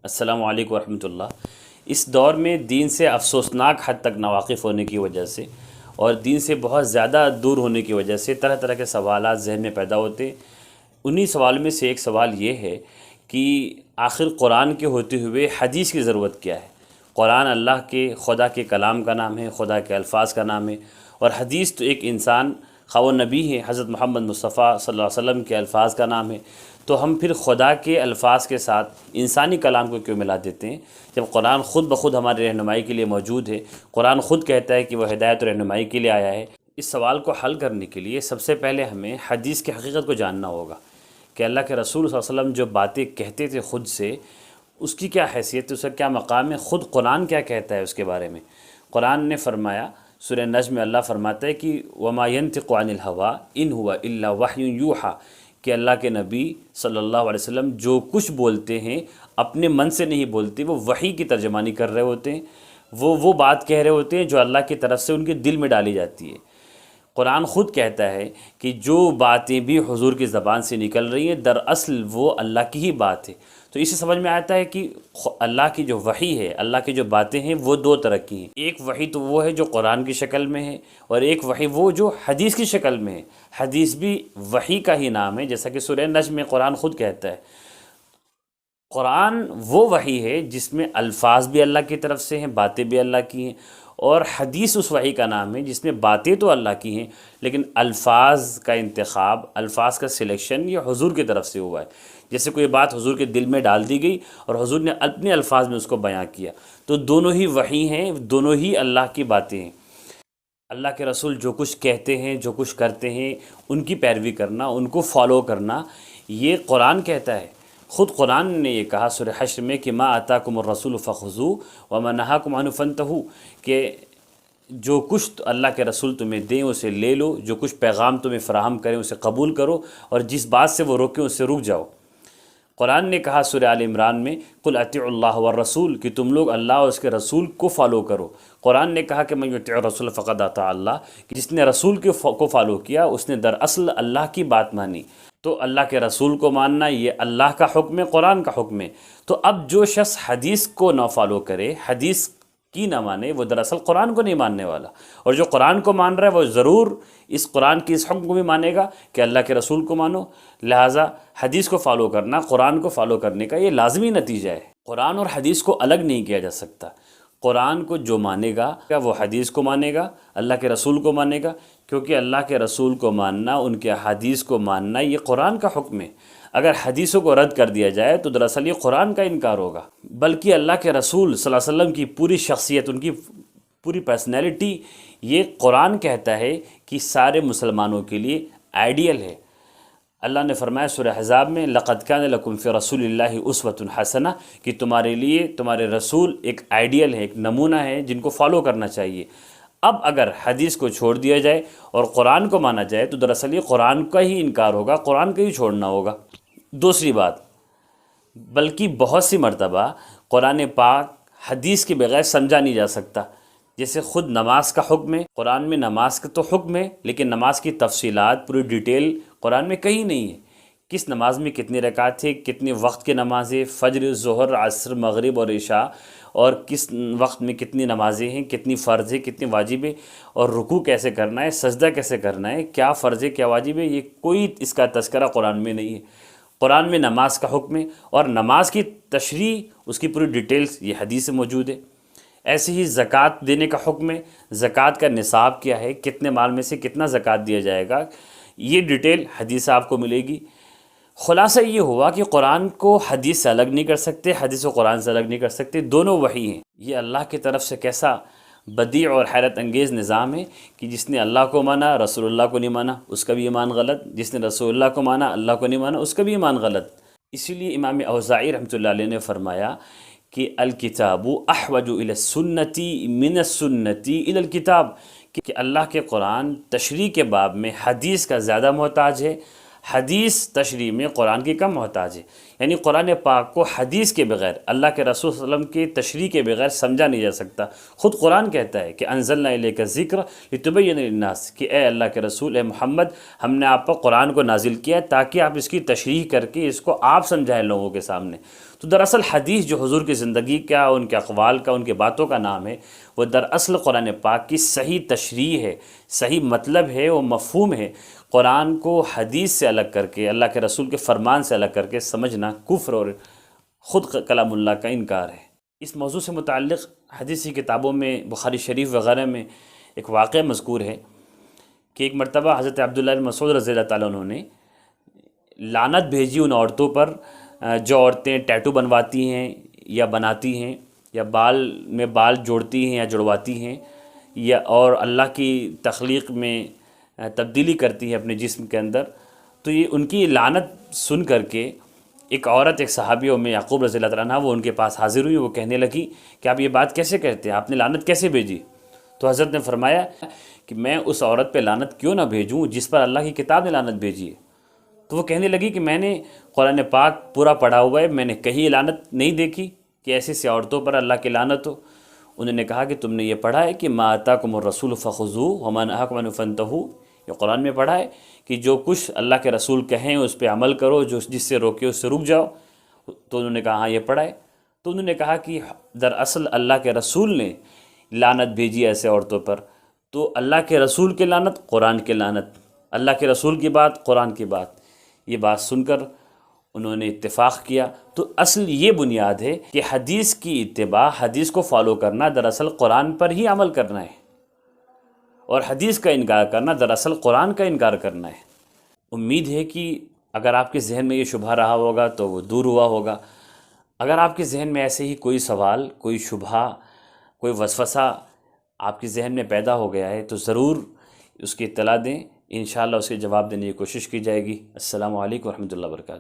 السلام علیکم ورحمۃ اللہ۔ اس دور میں دین سے افسوسناک حد تک ناواقف ہونے کی وجہ سے اور دین سے بہت زیادہ دور ہونے کی وجہ سے طرح طرح کے سوالات ذہن میں پیدا ہوتے ہیں۔ انہی سوال میں سے ایک سوال یہ ہے کہ آخر قرآن کے ہوتے ہوئے حدیث کی ضرورت کیا ہے؟ قرآن اللہ کے خدا کے کلام کا نام ہے، خدا کے الفاظ کا نام ہے، اور حدیث تو ایک انسان خواہ نبی ہے، حضرت محمد مصطفیٰ صلی اللہ علیہ وسلم کے الفاظ کا نام ہے۔ تو ہم پھر خدا کے الفاظ کے ساتھ انسانی کلام کو کیوں ملا دیتے ہیں جب قرآن خود بخود ہماری رہنمائی کے لیے موجود ہے؟ قرآن خود کہتا ہے کہ وہ ہدایت و رہنمائی کے لیے آیا ہے۔ اس سوال کو حل کرنے کے لیے سب سے پہلے ہمیں حدیث کی حقیقت کو جاننا ہوگا کہ اللہ کے رسول صلی اللہ علیہ وسلم جو باتیں کہتے تھے خود سے، اس کی کیا حیثیت ہے، اس کا کیا مقام ہے، خود قرآن کیا کہتا ہے اس کے بارے میں۔ قرآن نے فرمایا، سورہ نجم میں اللہ فرماتا ہے کہ وَمَا يَنْطِقُ عَنِ الْهَوَىٰ إِنْ هُوَ إِلَّا وَحْيٌ يُوحَىٰ، کہ اللہ کے نبی صلی اللہ علیہ وسلم جو کچھ بولتے ہیں اپنے من سے نہیں بولتے، وہ وحی کی ترجمانی کر رہے ہوتے ہیں، وہ بات کہہ رہے ہوتے ہیں جو اللہ کی طرف سے ان کے دل میں ڈالی جاتی ہے۔ قرآن خود کہتا ہے کہ جو باتیں بھی حضور کی زبان سے نکل رہی ہیں دراصل وہ اللہ کی ہی بات ہے۔ تو اس سے سمجھ میں آتا ہے کہ اللہ کی جو وحی ہے، اللہ کی جو باتیں ہیں، وہ دو طرح کی ہیں۔ ایک وحی تو وہ ہے جو قرآن کی شکل میں ہے، اور ایک وحی وہ جو حدیث کی شکل میں ہے۔ حدیث بھی وحی کا ہی نام ہے، جیسا کہ سورہ نجم میں قرآن خود کہتا ہے۔ قرآن وہ وحی ہے جس میں الفاظ بھی اللہ کی طرف سے ہیں، باتیں بھی اللہ کی ہیں، اور حدیث اس وحی کا نام ہے جس میں باتیں تو اللہ کی ہیں لیکن الفاظ کا انتخاب، الفاظ کا سلیکشن یہ حضور کی طرف سے ہوا ہے۔ جیسے کوئی بات حضور کے دل میں ڈال دی گئی اور حضور نے اپنے الفاظ میں اس کو بیان کیا، تو دونوں ہی وحی ہیں، دونوں ہی اللہ کی باتیں ہیں۔ اللہ کے رسول جو کچھ کہتے ہیں، جو کچھ کرتے ہیں، ان کی پیروی کرنا، ان کو فالو کرنا، یہ قرآن کہتا ہے۔ خود قرآن نے یہ کہا سورہ حشر میں کہ ما آتاکم الرسول فخذوہ وما نہاکم عنہ فانتہوا، کہ جو کچھ اللہ کے رسول تمہیں دیں اسے لے لو، جو کچھ پیغام تمہیں فراہم کریں اسے قبول کرو، اور جس بات سے وہ روکیں اس سے رک جاؤ۔ قرآن نے کہا سورہ آل عمران میں قل اطیعوا اللہ والرسول، کہ تم لوگ اللہ اور اس کے رسول کو فالو کرو۔ قرآن نے کہا کہ من یطیع الرسول فقد اطاع اللہ، کہ جس نے رسول کو فالو کیا اس نے دراصل اللہ کی بات مانی۔ تو اللہ کے رسول کو ماننا یہ اللہ کا حکم ہے، قرآن کا حکم ہے۔ تو اب جو شخص حدیث کو نہ فالو کرے، حدیث کی نہ مانے، وہ دراصل قرآن کو نہیں ماننے والا، اور جو قرآن کو مان رہا ہے وہ ضرور اس قرآن کی اس حکم کو بھی مانے گا کہ اللہ کے رسول کو مانو۔ لہٰذا حدیث کو فالو کرنا قرآن کو فالو کرنے کا یہ لازمی نتیجہ ہے۔ قرآن اور حدیث کو الگ نہیں کیا جا سکتا۔ قرآن کو جو مانے گا وہ حدیث کو مانے گا، اللہ کے رسول کو مانے گا، کیونکہ اللہ کے رسول کو ماننا، ان کے احادیث کو ماننا یہ قرآن کا حکم ہے۔ اگر حدیثوں کو رد کر دیا جائے تو دراصل یہ قرآن کا انکار ہوگا، بلکہ اللہ کے رسول صلی اللہ علیہ وسلم کی پوری شخصیت، ان کی پوری پرسنالٹی، یہ قرآن کہتا ہے کہ سارے مسلمانوں کے لیے آئیڈیل ہے۔ اللہ نے فرمایا سورہ احزاب میں لَقَدْ كَانَ لَكُمْ فِي رَسُولِ اللَّهِ أُسْوَةٌ حَسَنَةٌ، کہ تمہارے لیے تمہارے رسول ایک آئیڈیل ہے، ایک نمونہ ہے جن کو فالو کرنا چاہیے۔ اب اگر حدیث کو چھوڑ دیا جائے اور قرآن کو مانا جائے تو دراصل یہ قرآن کا ہی انکار ہوگا، قرآن کا ہی چھوڑنا ہوگا۔ دوسری بات، بلکہ بہت سی مرتبہ قرآن پاک حدیث کے بغیر سمجھا نہیں جا سکتا۔ جیسے خود نماز کا حکم ہے، قرآن میں نماز کا تو حکم ہے لیکن نماز کی تفصیلات، پوری ڈیٹیل قرآن میں کہیں نہیں ہے۔ کس نماز میں کتنی رکعت ہے، کتنے وقت کی نمازیں، فجر، ظہر، عصر، مغرب اور عشاء، اور کس وقت میں کتنی نمازیں ہیں، کتنی فرض ہے، کتنی واجب ہے، اور رکوع کیسے کرنا ہے، سجدہ کیسے کرنا ہے، کیا فرض ہے، کیا واجب ہے، یہ کوئی اس کا تذکرہ قرآن میں نہیں ہے۔ قرآن میں نماز کا حکم ہے اور نماز کی تشریح، اس کی پوری ڈیٹیلز یہ حدیث میں موجود ہے۔ ایسے ہی زکوٰۃ دینے کا حکم ہے، زکوٰۃ کا نصاب کیا ہے، کتنے مال میں سے کتنا زکوٰۃ دیا جائے گا، یہ ڈیٹیل حدیث آپ کو ملے گی۔ خلاصہ یہ ہوا کہ قرآن کو حدیث سے الگ نہیں کر سکتے، حدیث کو قرآن سے الگ نہیں کر سکتے، دونوں وحی ہیں۔ یہ اللہ کی طرف سے کیسا بدیع اور حیرت انگیز نظام ہے کہ جس نے اللہ کو مانا رسول اللہ کو نہیں مانا اس کا بھی ایمان غلط، جس نے رسول اللہ کو مانا اللہ کو نہیں مانا اس کا بھی ایمان غلط۔ اسی لیے امام اوزاعی رحمۃ اللہ علیہ نے فرمایا کہ الکتاب احوج الی السنۃ من السنۃ الی الکتاب، کہ اللہ کے قرآن تشریح کے باب میں حدیث کا زیادہ محتاج ہے، حدیث تشریح میں قرآن کی کم محتاج ہے۔ یعنی قرآن پاک کو حدیث کے بغیر، اللہ کے رسول صلی اللہ علیہ وسلم کی تشریح کے بغیر سمجھا نہیں جا سکتا۔ خود قرآن کہتا ہے کہ انزلنا الیک الذکر لتبین للناس، کہ اے اللہ کے رسول، اے محمد، ہم نے آپ پر قرآن کو نازل کیا ہے تاکہ آپ اس کی تشریح کر کے اس کو آپ سمجھائیں لوگوں کے سامنے۔ تو دراصل حدیث جو حضور کی زندگی کا، ان کے اقوال کا، ان کے باتوں کا نام ہے، وہ دراصل قرآن پاک کی صحیح تشریح ہے، صحیح مطلب ہے، وہ مفہوم ہے۔ قرآن کو حدیث سے الگ کر کے، اللہ کے رسول کے فرمان سے الگ کر کے سمجھنا کفر اور خود کلام اللہ کا انکار ہے۔ اس موضوع سے متعلق حدیثی کتابوں میں، بخاری شریف وغیرہ میں ایک واقعہ مذکور ہے کہ ایک مرتبہ حضرت عبداللہ بن مسعود رضی اللہ تعالیٰ عنہ نے لعنت بھیجی ان عورتوں پر جو عورتیں ٹیٹو بنواتی ہیں یا بناتی ہیں، یا بال میں بال جوڑتی ہیں یا جڑواتی ہیں، یا اور اللہ کی تخلیق میں تبدیلی کرتی ہیں اپنے جسم کے اندر۔ تو یہ ان کی لعنت سن کر کے ایک عورت، ایک صحابی ام یعقوب رضی اللہ تعالیٰ عنہ، وہ ان کے پاس حاضر ہوئی۔ وہ کہنے لگی کہ آپ یہ بات کیسے کہتے ہیں، آپ نے لعنت کیسے بھیجی؟ تو حضرت نے فرمایا کہ میں اس عورت پہ لعنت کیوں نہ بھیجوں جس پر اللہ کی کتاب نے لعنت بھیجی ہے۔ تو وہ کہنے لگی کہ میں نے قرآن پاک پورا پڑھا ہوا ہے، میں نے کہیں لعنت نہیں دیکھی کہ ایسی سی عورتوں پر اللہ کی لعنت ہو۔ انہوں نے کہا کہ تم نے یہ پڑھا ہے کہ ما آتاکم الرسول فخذوہ وما نہاکم عنہ فانتہوا، یہ قرآن میں پڑھا ہے کہ جو کچھ اللہ کے رسول کہیں اس پہ عمل کرو، جو جس سے روکے اس سے رک جاؤ۔ تو انہوں نے کہا ہاں یہ پڑھا ہے۔ تو انہوں نے کہا کہ دراصل اللہ کے رسول نے لعنت بھیجی ایسے عورتوں پر، تو اللہ کے رسول کی لعنت، قرآن کی لعنت، اللہ کے رسول کی بات، قرآن کی بات، یہ بات سن کر انہوں نے اتفاق کیا۔ تو اصل یہ بنیاد ہے کہ حدیث کی اتباع، حدیث کو فالو کرنا دراصل قرآن پر ہی عمل کرنا ہے، اور حدیث کا انکار کرنا دراصل قرآن کا انکار کرنا ہے۔ امید ہے کہ اگر آپ کے ذہن میں یہ شبہ رہا ہوگا تو وہ دور ہوا ہوگا۔ اگر آپ کے ذہن میں ایسے ہی کوئی سوال، کوئی شبہ، کوئی وسوسہ آپ کے ذہن میں پیدا ہو گیا ہے تو ضرور اس کی اطلاع دیں، انشاءاللہ اس کے جواب دینے کی کوشش کی جائے گی۔ السلام علیکم ورحمۃ اللہ وبرکاتہ۔